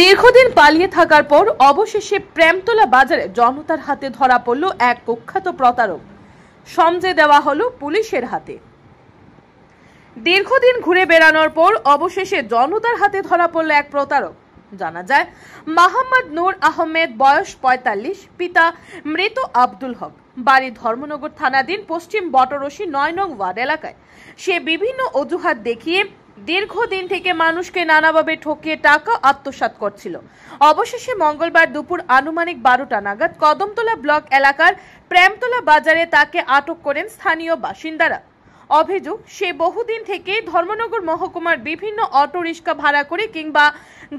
দীর্ঘদিন পালিয়ে থাকার পর অবশেষে প্রেমতলা বাজারে জনতার হাতে ধরা পড়ল এক কুখ্যাত প্রতারক। সমঝে দেওয়া হলো পুলিশের হাতে। দীর্ঘদিন ঘুরে বেড়ানোর পর অবশেষে জনতার হাতে ধরা পড়ল এক প্রতারক। জানা যায় মোহাম্মদ নূর আহমেদ, বয়স ৪৫, পিতা মৃত আব্দুল হক, বাড়ি ধর্মনগর থানাধীন পশ্চিম বটরশি ৯ নং ওয়ার্ড এলাকায়। সে বিভিন্ন অজুহাত দেখিয়ে দীর্ঘদিন থেকে মানুষকে নানাভাবে ঠকিয়ে টাকা আত্মসাৎ করছিল। অবশেষে মঙ্গলবার দুপুর আনুমানিক ১২টা নাগাদ কদমতলা ব্লক এলাকার প্রেমতলা বাজারে তাকে আটক করেন স্থানীয় বাসিন্দারা। অভিযোগ, সে বহুদিন থেকে ধর্মনগর মহকুমার বিভিন্ন অটো রিক্সা ভাড়া করে কিংবা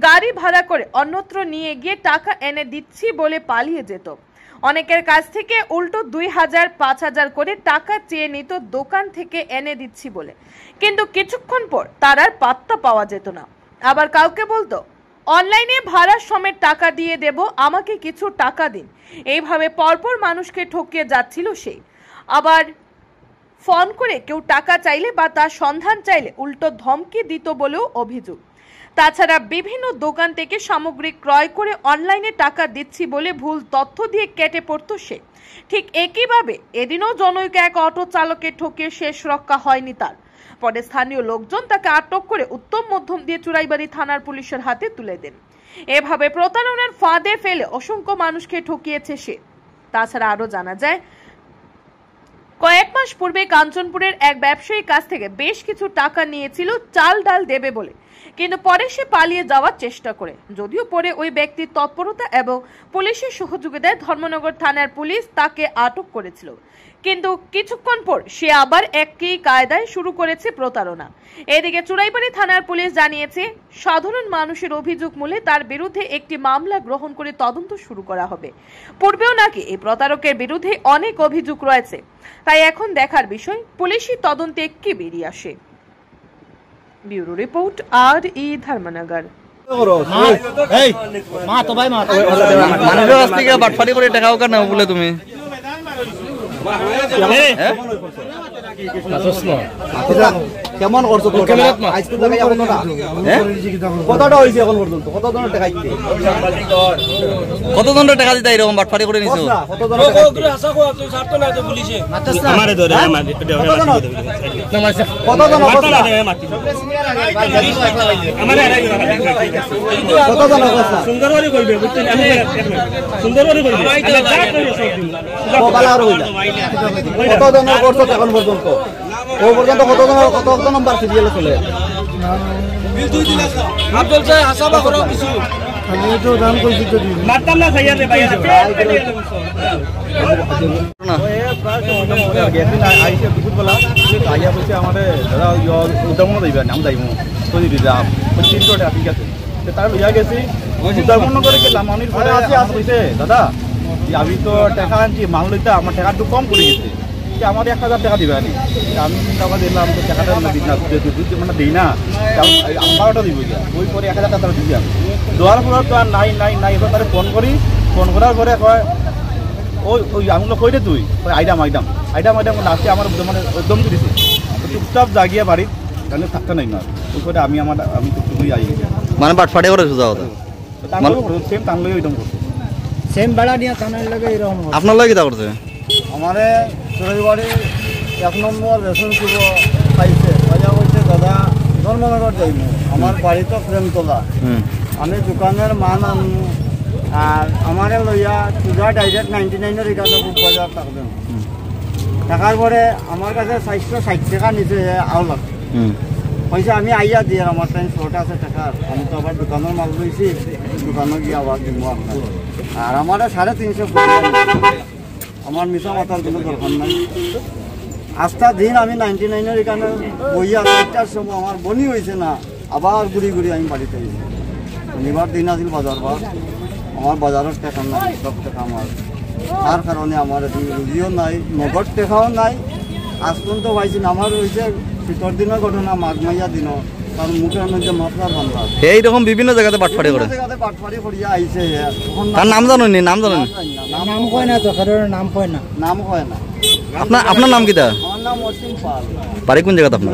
গাড়ি ভাড়া করে অন্যত্র নিয়ে গিয়ে টাকা এনে দিচ্ছি বলে পালিয়ে যেত। অনেকের কাছ থেকে উল্টো ২০০০, ৫০০০ করে টাকা চেয়ে নিত দোকান থেকে এনে দিচ্ছি বলে, কিন্তু কিছুক্ষণ পর তার আর পাত্তা পাওয়া যেত না। আবার কাউকে বলতো অনলাইনে ভাড়ার সমেত টাকা দিয়ে দেব, আমাকে কিছু টাকা দিন। এইভাবে পরপর মানুষকে ঠকিয়ে যাচ্ছিল সে। আবার ফোন করে কেউ টাকা চাইলে বা তার সন্ধান চাইলে উল্টো ধমকি দিত বলেও অভিযোগ। তাছাড়া বিভিন্ন দোকান থেকে সামগ্রী ক্রয় করে অনলাইনে টাকা দিচ্ছি বলে ভুল তথ্য দিয়ে কেটে পড়ত সে। ঠিক একইভাবে এদিনও জনৈক এক অটো চালকের ঠকিয়ে শেষ রক্ষা হয়নি তার। পরে স্থানীয় লোকজন তাকে আটক করে উত্তম মধ্যম দিয়ে চুরাইবাড়ি থানার পুলিশের হাতে তুলে দেন। এভাবে প্রতারণার ফাঁদে ফেলে অসংখ্য মানুষকে ঠকিয়েছে সে। তাছাড়া আরো জানা যায়, কয়েক মাস পূর্বে কাঞ্চনপুরের এক ব্যবসায়ীর কাছ থেকে বেশ কিছু টাকা নিয়েছিল চাল ডাল দেবে বলে, কিন্তু পরে সে পালিয়ে যাওয়ার চেষ্টা করে। যদিও পরে ওই ব্যক্তির তৎপরতা এবং পুলিশের সহযোগিতায় ধর্মনগর থানার পুলিশ তাকে আটক করেছিল, কিন্তু কিছুক্ষণ পর সে আবার একই কায়দায় শুরু করেছে প্রতারণা। এদিকে চুরাইবাড়ি থানার পুলিশ জানিয়েছে, সাধারণ মানুষের অভিযোগ মূলে তার বিরুদ্ধে একটি মামলা গ্রহণ করে তদন্ত শুরু করা হবে। পূর্বেও নাকি এই প্রতারকের বিরুদ্ধে অনেক অভিযোগ রয়েছে, তাই এখন দেখার বিষয় পুলিশি তদন্তে কি বেরিয়ে আসে। ব্যুরো রিপোর্ট, আর.ই. ধর্মনগর। কেমন করছো কতটা হয়েছে এখন পর্যন্ত? কতজনের টাকা দিতে? কতজনের টাকা দিতে এরকম বাটফারি করে নিছো? কতজনের করছো এখন পর্যন্ত? ও পর্যন্ত কত নম্বর সিরিয়ালে চলে? আব্দুল সাহেব হাসাবা করো কিছু। আমি তো দাম কইছি তো দিই মারতাম না ভাইয়া রে ভাইয়া না এ প্রায় মোটামুটি গেছে না আইছে দুপুর বেলা আইয়া বলছে আমারে দাদা উদামও দিবা নাম দাইমু তো দি দাম 25 টাকা ঠিক আছে তার লইয়া গেছি উদামও করে গেলাম অনির পরে আসি কইছে দাদা আমি তো টাকা আনছি মাল লইতে আমার টাকা একটু কম পড়ে গেছে, আমার ১০০০ টাকা দিবে আমি টাকা দিলাম তো টাকাটা মানে দিই না ১২টা দিব ওই পরে ১০০০ টাকা দিবি আমি দেওয়ার পর তো আর নাই এবার তারা ফোন করার পরে কয় ওই আমগুলো কই রে তুই আইডাম লাস্টে আমার মানে উদ্যম দিয়েছে চুপচাপ জাগিয়ে বাড়ির তাহলে থাকতে নাই না ওই করে আমি টুকটুকুই আই গেছি মানে বাটফাটে করে সোজা কথা সেম টান লগে ওইরকম করছে সেম ভাড়া নিয়ে টানার লাগে এরকম আপনার লাগে তা করছে আমারে চুরাইবাড়ি ১ নম্বর রেশন শুভ পাইছে বাজা বলছে দাদা ধর্মনগর যাইব আমার বাড়ি তো প্রেমতলা, আমি দোকানের মান আনবো আর আমারে লইয়া সুজা ডাইরেক্ট 99-এর এখানে খুব বাজার থাকবেন টাকার পরে আমার কাছে ৪৬০ টাকা নিচে আও লাগছে পয়সা আমি আইয়া দিয়ে আমার টাইম শর্ট আছে টাকার, আমি তো আবার দোকানের মাল লইছি দোকানে গিয়ে আবার দিব আপনার আর আমার ৩৫০ আমার মিশা মাতার কোনো দরকার নাই। আস্থা দিন আমি 99-এর এখানে বইয়া ৪টার সময় আমার বনি হয়েছে না, আবার ঘুরি আমি বাড়িতে গেছি। শনিবার দিন আসিল বাজার বা আমার বাজারের টাকা নাই, সব টাকা আমার তার কারণে আমার রুজিও নাই, নগদ টাকাও নাই। আজ পর্যন্ত পাইছি না, আমার হয়েছে শীতর দিনের ঘটনা, মাঘ মাইয়া দিনও তার মুখের মধ্যে মশলার বান্ধা এইরকম বিভিন্ন জায়গাতে বাটফাড়ি করে বাটফাড়ি করিয়া আইছে। তার নাম জানো নি? নাম কয় না তো, নাম কয় না। আপনার নাম কি? আমার নাম অসীম পাল। বাড়ি কোন জায়গাতে আপনার?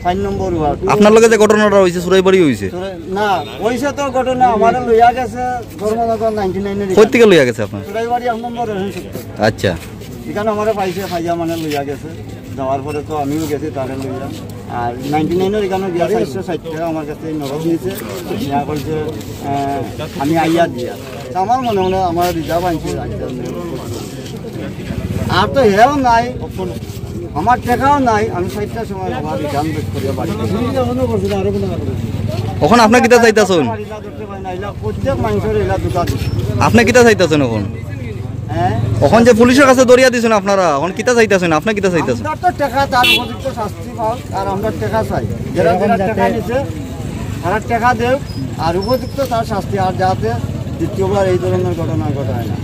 5 নম্বর ওয়ার্ড। আপনার লগে যে ঘটনাটা হয়েছে সুরাইবাড়ি হয়েছে? না হইছে তো ঘটনা আমার লইয়া গেছে ধর্মনগর 99 কই থেকে লইয়া গেছে আপনার? সুরাইবাড়ি 1 নম্বর রেশন সেক্টর। আচ্ছা, এখানে আমার পাইছে ফাইয়া মানে লইয়া গেছে, যাওয়ার পরে তো আমিও গেছি তারে লইয়া। আর 99 এখানে গিয়া 460 টাকা আমার কাছে নগদ নিয়েছে, ইয়া করছে আমি আইয়া দিয়া। তা আমার মনে মনে আমার রিজার্ভ আনছি, আর তো হেও নাই, আমার টাকাও নাই। আমি 60টার সময় আবার রিটার্ন ব্যাক করিয়া বাড়ি এখন আপনি কিতা চাইতাছেন? প্রত্যেক মানুষের এলা দুটা দিচ্ছে। আপনি কিতা চাইতাছেন এখন? হ্যাঁ, এখন যে পুলিশের কাছে দরিয়া দিছেন আপনারা, এখন কিতা চাইতাছেন? আপনি কিতা চাইতাছেন? আমরা তো টাকা তার উপযুক্ত শাস্তি পাও, আর আমরা টাকা চাই। যারা টাকা নিছে তারা টাকা দেব, আর উপযুক্ত তার শাস্তি, আর যাতে দ্বিতীয়বার এই ধরনের ঘটনা ঘটায় না।